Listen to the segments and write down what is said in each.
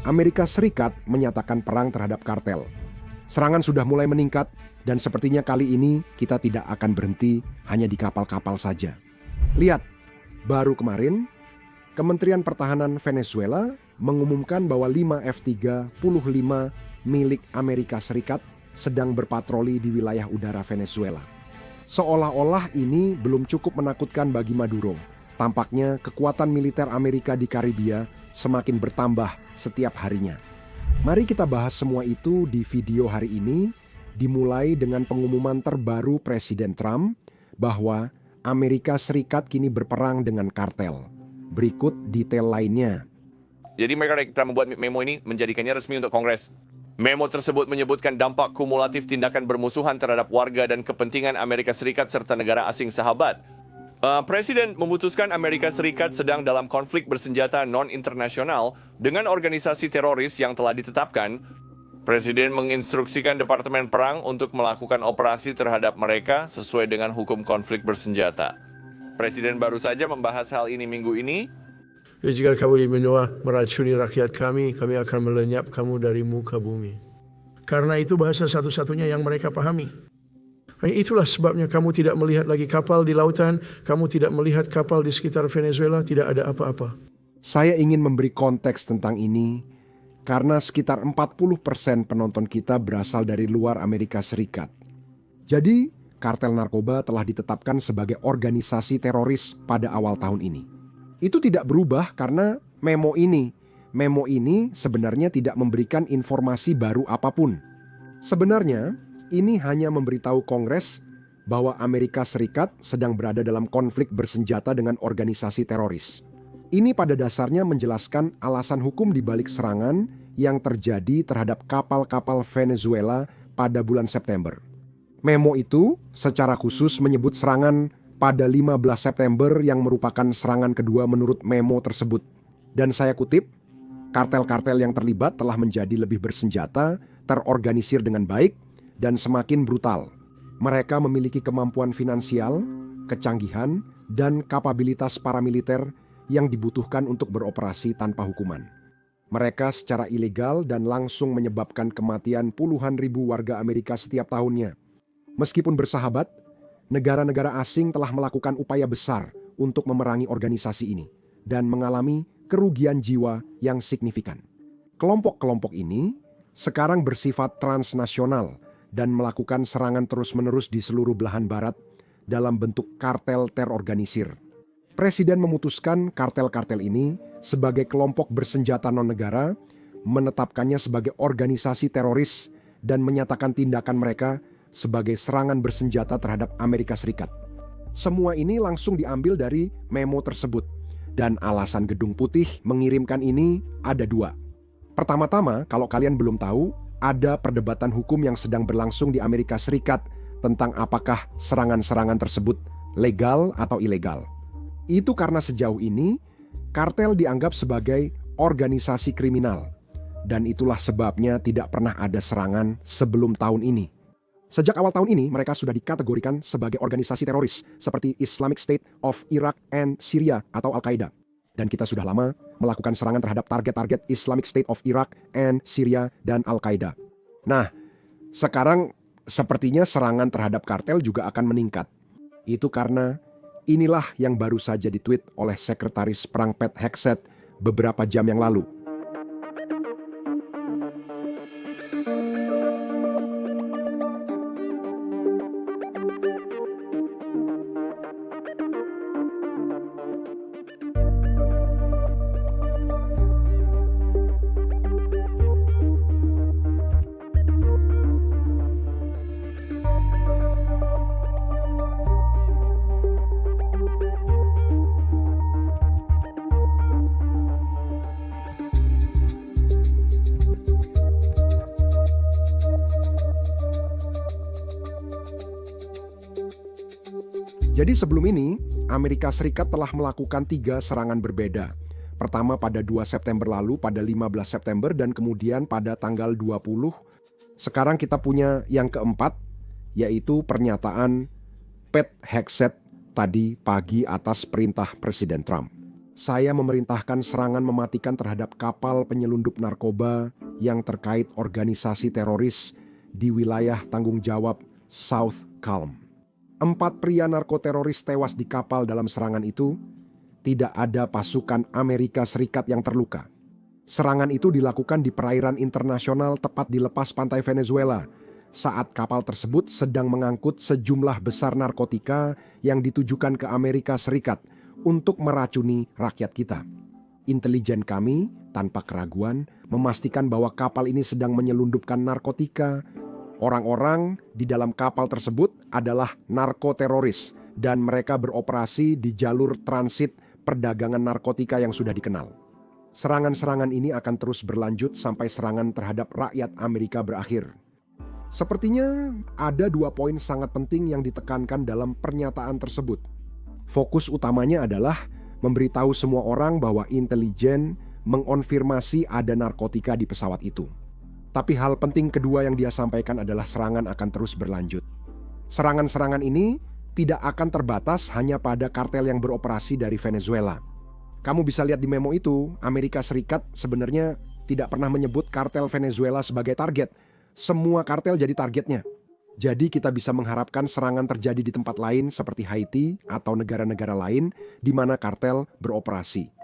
Amerika Serikat menyatakan perang terhadap kartel. Serangan sudah mulai meningkat dan sepertinya kali ini kita tidak akan berhenti hanya di kapal-kapal saja. Lihat, baru kemarin Kementerian Pertahanan Venezuela mengumumkan bahwa 5 F-35 milik Amerika Serikat sedang berpatroli di wilayah udara Venezuela. Seolah-olah ini belum cukup menakutkan bagi Maduro. Tampaknya kekuatan militer Amerika di Karibia semakin bertambah setiap harinya. Mari kita bahas semua itu di video hari ini, dimulai dengan pengumuman terbaru Presiden Trump bahwa Amerika Serikat kini berperang dengan kartel. Berikut detail lainnya. Jadi mereka telah membuat memo ini menjadikannya resmi untuk Kongres. Memo tersebut menyebutkan dampak kumulatif tindakan bermusuhan terhadap warga dan kepentingan Amerika Serikat serta negara asing sahabat. Presiden memutuskan Amerika Serikat sedang dalam konflik bersenjata non-internasional dengan organisasi teroris yang telah ditetapkan. Presiden menginstruksikan Departemen Perang untuk melakukan operasi terhadap mereka sesuai dengan hukum konflik bersenjata. Presiden baru saja membahas hal ini minggu ini. Jika kamu meracuni rakyat kami akan melenyap kamu dari muka bumi. Karena itu bahasa satu-satunya yang mereka pahami. Itulah sebabnya kamu tidak melihat lagi kapal di lautan, kamu tidak melihat kapal di sekitar Venezuela, tidak ada apa-apa. Saya ingin memberi konteks tentang ini karena sekitar 40% penonton kita berasal dari luar Amerika Serikat. Jadi, kartel narkoba telah ditetapkan sebagai organisasi teroris pada awal tahun ini. Itu tidak berubah karena memo ini sebenarnya tidak memberikan informasi baru apapun. Sebenarnya, ini hanya memberitahu Kongres bahwa Amerika Serikat sedang berada dalam konflik bersenjata dengan organisasi teroris. Ini pada dasarnya menjelaskan alasan hukum di balik serangan yang terjadi terhadap kapal-kapal Venezuela pada bulan September. Memo itu secara khusus menyebut serangan pada 15 September yang merupakan serangan kedua menurut memo tersebut. Dan saya kutip, kartel-kartel yang terlibat telah menjadi lebih bersenjata, terorganisir dengan baik, dan semakin brutal. Mereka memiliki kemampuan finansial, kecanggihan, dan kapabilitas paramiliter yang dibutuhkan untuk beroperasi tanpa hukuman. Mereka secara ilegal dan langsung menyebabkan kematian puluhan ribu warga Amerika setiap tahunnya. Meskipun bersahabat, negara-negara asing telah melakukan upaya besar untuk memerangi organisasi ini dan mengalami kerugian jiwa yang signifikan. Kelompok-kelompok ini sekarang bersifat transnasional dan melakukan serangan terus-menerus di seluruh belahan barat dalam bentuk kartel terorganisir. Presiden memutuskan kartel-kartel ini sebagai kelompok bersenjata non-negara, menetapkannya sebagai organisasi teroris dan menyatakan tindakan mereka sebagai serangan bersenjata terhadap Amerika Serikat. Semua ini langsung diambil dari memo tersebut, dan alasan Gedung Putih mengirimkan ini ada dua. Pertama-tama, kalau kalian belum tahu, ada perdebatan hukum yang sedang berlangsung di Amerika Serikat tentang apakah serangan-serangan tersebut legal atau ilegal. Itu karena sejauh ini, kartel dianggap sebagai organisasi kriminal, dan itulah sebabnya tidak pernah ada serangan sebelum tahun ini. Sejak awal tahun ini, mereka sudah dikategorikan sebagai organisasi teroris seperti Islamic State of Iraq and Syria atau Al-Qaeda. Dan kita sudah lama melakukan serangan terhadap target-target Islamic State of Iraq and Syria dan Al-Qaeda. Nah, sekarang sepertinya serangan terhadap kartel juga akan meningkat. Itu karena inilah yang baru saja ditweet oleh Sekretaris Perang Pete Hegseth beberapa jam yang lalu. Jadi sebelum ini, Amerika Serikat telah melakukan 3 serangan berbeda. Pertama pada 2 September lalu, pada 15 September, dan kemudian pada tanggal 20. Sekarang kita punya yang keempat, yaitu pernyataan Pete Hegseth tadi pagi atas perintah Presiden Trump. saya memerintahkan serangan mematikan terhadap kapal penyelundup narkoba yang terkait organisasi teroris di wilayah tanggung jawab South Calm. 4 pria narkoteroris tewas di kapal dalam serangan itu. Tidak ada pasukan Amerika Serikat yang terluka. Serangan itu dilakukan di perairan internasional tepat di lepas pantai Venezuela saat kapal tersebut sedang mengangkut sejumlah besar narkotika yang ditujukan ke Amerika Serikat untuk meracuni rakyat kita. Intelijen kami tanpa keraguan memastikan bahwa kapal ini sedang menyelundupkan narkotika. Orang-orang di dalam kapal tersebut adalah narkoteroris dan mereka beroperasi di jalur transit perdagangan narkotika yang sudah dikenal. Serangan-serangan ini akan terus berlanjut sampai serangan terhadap rakyat Amerika berakhir. Sepertinya ada 2 poin sangat penting yang ditekankan dalam pernyataan tersebut. Fokus utamanya adalah memberitahu semua orang bahwa intelijen mengonfirmasi ada narkotika di pesawat itu. Tapi hal penting kedua yang dia sampaikan adalah serangan akan terus berlanjut. Serangan-serangan ini tidak akan terbatas hanya pada kartel yang beroperasi dari Venezuela. Kamu bisa lihat di memo itu, Amerika Serikat sebenarnya tidak pernah menyebut kartel Venezuela sebagai target. Semua kartel jadi targetnya. Jadi kita bisa mengharapkan serangan terjadi di tempat lain seperti Haiti atau negara-negara lain di mana kartel beroperasi.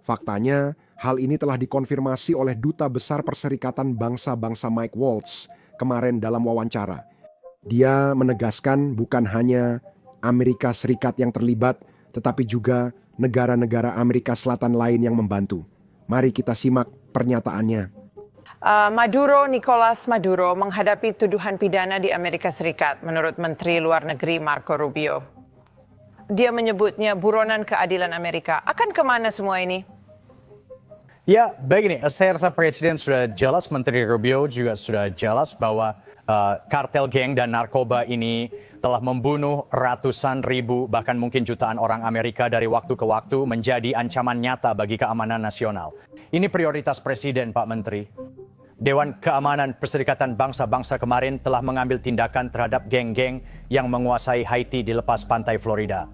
Faktanya, hal ini telah dikonfirmasi oleh Duta Besar Perserikatan Bangsa-Bangsa Mike Waltz kemarin dalam wawancara. Dia menegaskan bukan hanya Amerika Serikat yang terlibat, tetapi juga negara-negara Amerika Selatan lain yang membantu. Mari kita simak pernyataannya. Nicolas Maduro menghadapi tuduhan pidana di Amerika Serikat menurut Menteri Luar Negeri Marco Rubio. Dia menyebutnya buronan keadilan Amerika. Akan kemana semua ini? Ya, begini, saya rasa Presiden sudah jelas, Menteri Rubio juga sudah jelas bahwa kartel geng dan narkoba ini telah membunuh ratusan ribu bahkan mungkin jutaan orang Amerika dari waktu ke waktu, menjadi ancaman nyata bagi keamanan nasional. Ini prioritas Presiden, Pak Menteri. Dewan Keamanan Perserikatan Bangsa-Bangsa kemarin telah mengambil tindakan terhadap geng-geng yang menguasai Haiti di lepas pantai Florida.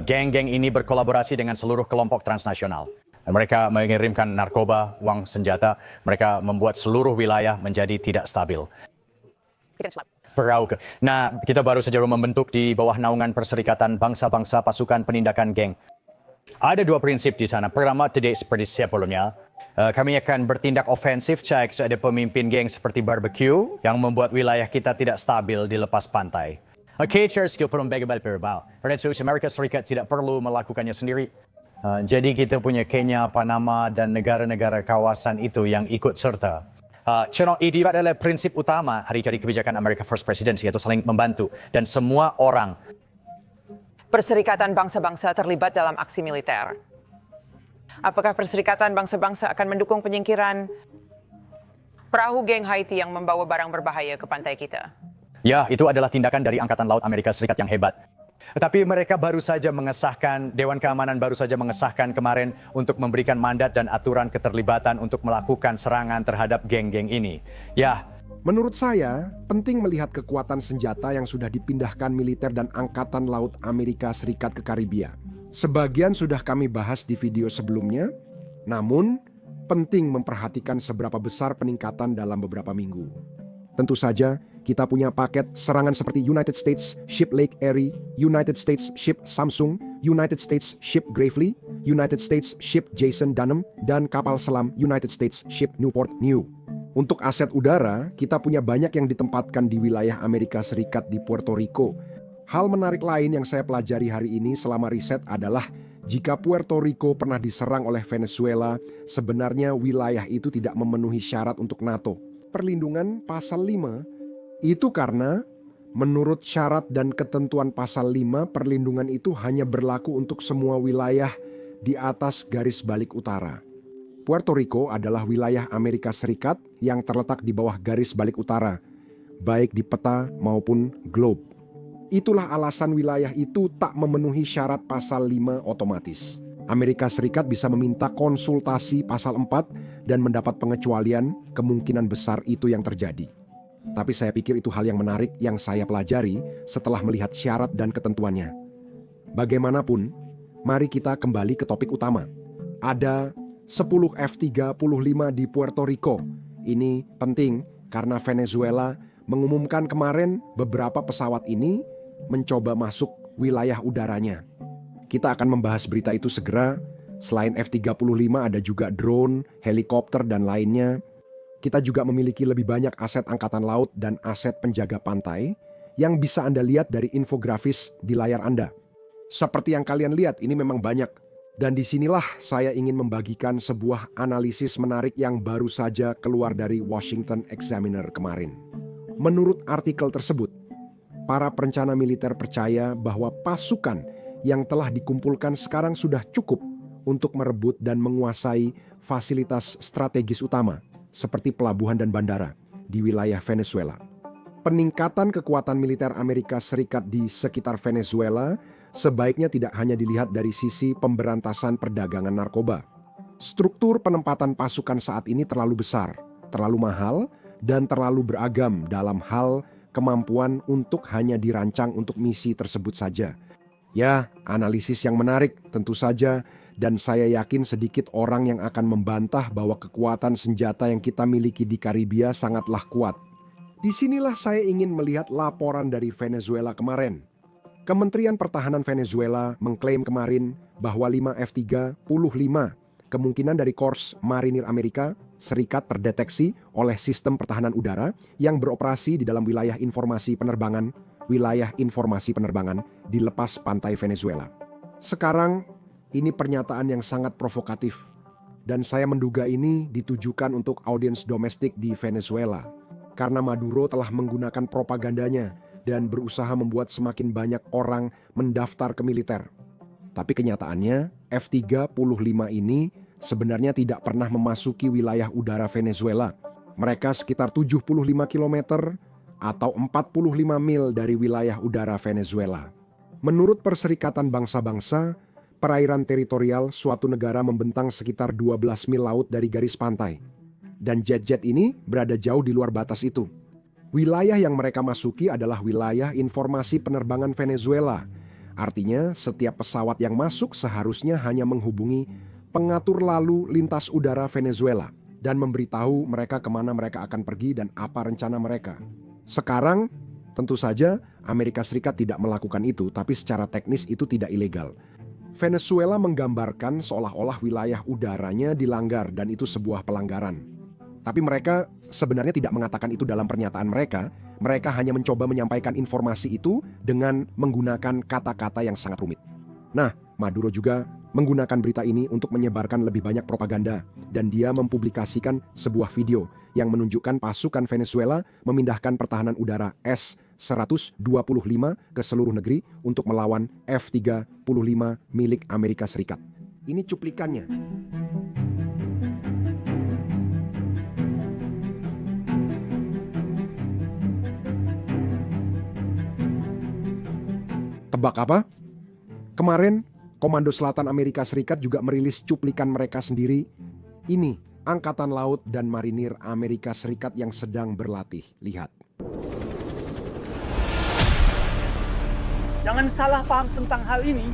Geng-geng ini berkolaborasi dengan seluruh kelompok transnasional. Mereka mengirimkan narkoba, uang senjata. Mereka membuat seluruh wilayah menjadi tidak stabil. Nah, kita baru saja membentuk di bawah naungan Perserikatan Bangsa-Bangsa pasukan penindakan geng. Ada 2 prinsip di sana. Pertama, tidak seperti sebelumnya. Kami akan bertindak ofensif jika ada pemimpin geng seperti barbecue yang membuat wilayah kita tidak stabil di lepas pantai. Cheers, karena itu Amerika Serikat tidak perlu melakukannya sendiri. Jadi kita punya Kenya, Panama, dan negara-negara kawasan itu yang ikut serta. Itu adalah prinsip utama hari-hari kebijakan America First Presidency, yaitu saling membantu. Dan semua orang. Perserikatan Bangsa-Bangsa terlibat dalam aksi militer. Apakah Perserikatan Bangsa-Bangsa akan mendukung penyingkiran perahu geng Haiti yang membawa barang berbahaya ke pantai kita? Ya, itu adalah tindakan dari Angkatan Laut Amerika Serikat yang hebat. Tetapi mereka baru saja mengesahkan, Dewan Keamanan baru saja mengesahkan kemarin untuk memberikan mandat dan aturan keterlibatan untuk melakukan serangan terhadap geng-geng ini. Ya. Menurut saya, penting melihat kekuatan senjata yang sudah dipindahkan militer dan Angkatan Laut Amerika Serikat ke Karibia. Sebagian sudah kami bahas di video sebelumnya, namun penting memperhatikan seberapa besar peningkatan dalam beberapa minggu. Tentu saja, kita punya paket serangan seperti United States Ship Lake Erie, United States Ship Samsung, United States Ship Gravely, United States Ship Jason Dunham, dan kapal selam United States Ship Newport New. Untuk aset udara, kita punya banyak yang ditempatkan di wilayah Amerika Serikat di Puerto Rico. Hal menarik lain yang saya pelajari hari ini selama riset adalah jika Puerto Rico pernah diserang oleh Venezuela, sebenarnya wilayah itu tidak memenuhi syarat untuk NATO. Perlindungan pasal 5 itu karena menurut syarat dan ketentuan pasal 5, perlindungan itu hanya berlaku untuk semua wilayah di atas garis balik utara. Puerto Rico adalah wilayah Amerika Serikat yang terletak di bawah garis balik utara, baik di peta maupun globe. Itulah alasan wilayah itu tak memenuhi syarat pasal 5 otomatis. Amerika Serikat bisa meminta konsultasi pasal 4 dan mendapat pengecualian, kemungkinan besar itu yang terjadi. Tapi saya pikir itu hal yang menarik yang saya pelajari setelah melihat syarat dan ketentuannya. Bagaimanapun, mari kita kembali ke topik utama. Ada 10 F-35 di Puerto Rico. Ini penting karena Venezuela mengumumkan kemarin beberapa pesawat ini mencoba masuk wilayah udaranya. Kita akan membahas berita itu segera. Selain F-35 ada juga drone, helikopter, dan lainnya. Kita juga memiliki lebih banyak aset angkatan laut dan aset penjaga pantai yang bisa Anda lihat dari infografis di layar Anda. Seperti yang kalian lihat, ini memang banyak. Dan disinilah saya ingin membagikan sebuah analisis menarik yang baru saja keluar dari Washington Examiner kemarin. Menurut artikel tersebut, para perencana militer percaya bahwa pasukan yang telah dikumpulkan sekarang sudah cukup untuk merebut dan menguasai fasilitas strategis utama seperti pelabuhan dan bandara di wilayah Venezuela. Peningkatan kekuatan militer Amerika Serikat di sekitar Venezuela sebaiknya tidak hanya dilihat dari sisi pemberantasan perdagangan narkoba. Struktur penempatan pasukan saat ini terlalu besar, terlalu mahal, dan terlalu beragam dalam hal kemampuan untuk hanya dirancang untuk misi tersebut saja. Ya, analisis yang menarik tentu saja, dan saya yakin sedikit orang yang akan membantah bahwa kekuatan senjata yang kita miliki di Karibia sangatlah kuat. Disinilah saya ingin melihat laporan dari Venezuela kemarin. Kementerian Pertahanan Venezuela mengklaim kemarin bahwa 5 F-35 kemungkinan dari Korps Marinir Amerika Serikat terdeteksi oleh sistem pertahanan udara yang beroperasi di dalam wilayah informasi penerbangan di lepas pantai Venezuela. Sekarang, ini pernyataan yang sangat provokatif, dan saya menduga ini ditujukan untuk audiens domestik di Venezuela, karena Maduro telah menggunakan propagandanya dan berusaha membuat semakin banyak orang mendaftar ke militer. Tapi kenyataannya, F-35 ini sebenarnya tidak pernah memasuki wilayah udara Venezuela. Mereka sekitar 75 km atau 45 mil dari wilayah udara Venezuela. Menurut Perserikatan Bangsa-Bangsa, perairan teritorial suatu negara membentang sekitar 12 mil laut dari garis pantai. Dan jet-jet ini berada jauh di luar batas itu. Wilayah yang mereka masuki adalah wilayah informasi penerbangan Venezuela. Artinya, setiap pesawat yang masuk seharusnya hanya menghubungi pengatur lalu lintas udara Venezuela dan memberitahu mereka kemana mereka akan pergi dan apa rencana mereka. Sekarang, tentu saja Amerika Serikat tidak melakukan itu, tapi secara teknis itu tidak ilegal. Venezuela menggambarkan seolah-olah wilayah udaranya dilanggar dan itu sebuah pelanggaran. Tapi mereka sebenarnya tidak mengatakan itu dalam pernyataan mereka. Mereka hanya mencoba menyampaikan informasi itu dengan menggunakan kata-kata yang sangat rumit. Nah, Maduro juga menggunakan berita ini untuk menyebarkan lebih banyak propaganda, dan dia mempublikasikan sebuah video yang menunjukkan pasukan Venezuela memindahkan pertahanan udara S-125 ke seluruh negeri untuk melawan F-35 milik Amerika Serikat. Ini cuplikannya. Tebak apa? Kemarin, Komando Selatan Amerika Serikat juga merilis cuplikan mereka sendiri. Ini Angkatan Laut dan Marinir Amerika Serikat yang sedang berlatih. Lihat. Jangan salah paham tentang hal ini.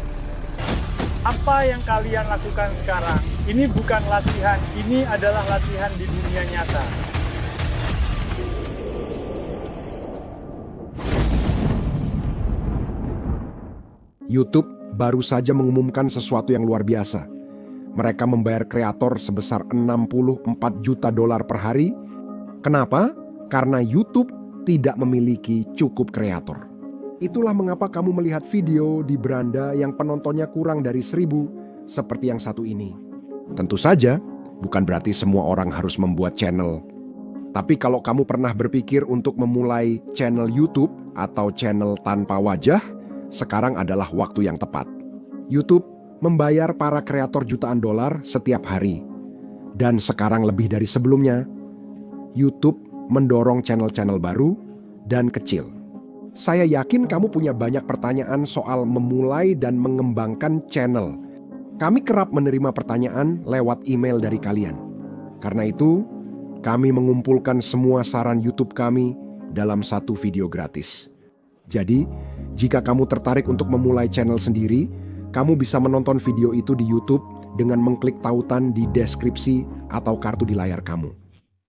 Apa yang kalian lakukan sekarang, ini bukan latihan, ini adalah latihan di dunia nyata. YouTube baru saja mengumumkan sesuatu yang luar biasa. Mereka membayar kreator sebesar $64 juta per hari. Kenapa? Karena YouTube tidak memiliki cukup kreator. Itulah mengapa kamu melihat video di beranda yang penontonnya kurang dari 1.000 seperti yang satu ini. Tentu saja, bukan berarti semua orang harus membuat channel. Tapi kalau kamu pernah berpikir untuk memulai channel YouTube atau channel tanpa wajah, sekarang adalah waktu yang tepat. YouTube membayar para kreator jutaan dolar setiap hari. Dan sekarang lebih dari sebelumnya, YouTube mendorong channel-channel baru dan kecil. Saya yakin kamu punya banyak pertanyaan soal memulai dan mengembangkan channel. Kami kerap menerima pertanyaan lewat email dari kalian. Karena itu, kami mengumpulkan semua saran YouTube kami dalam satu video gratis. Jadi, jika kamu tertarik untuk memulai channel sendiri, Kamu bisa menonton video itu di YouTube dengan mengklik tautan di deskripsi atau kartu di layar kamu.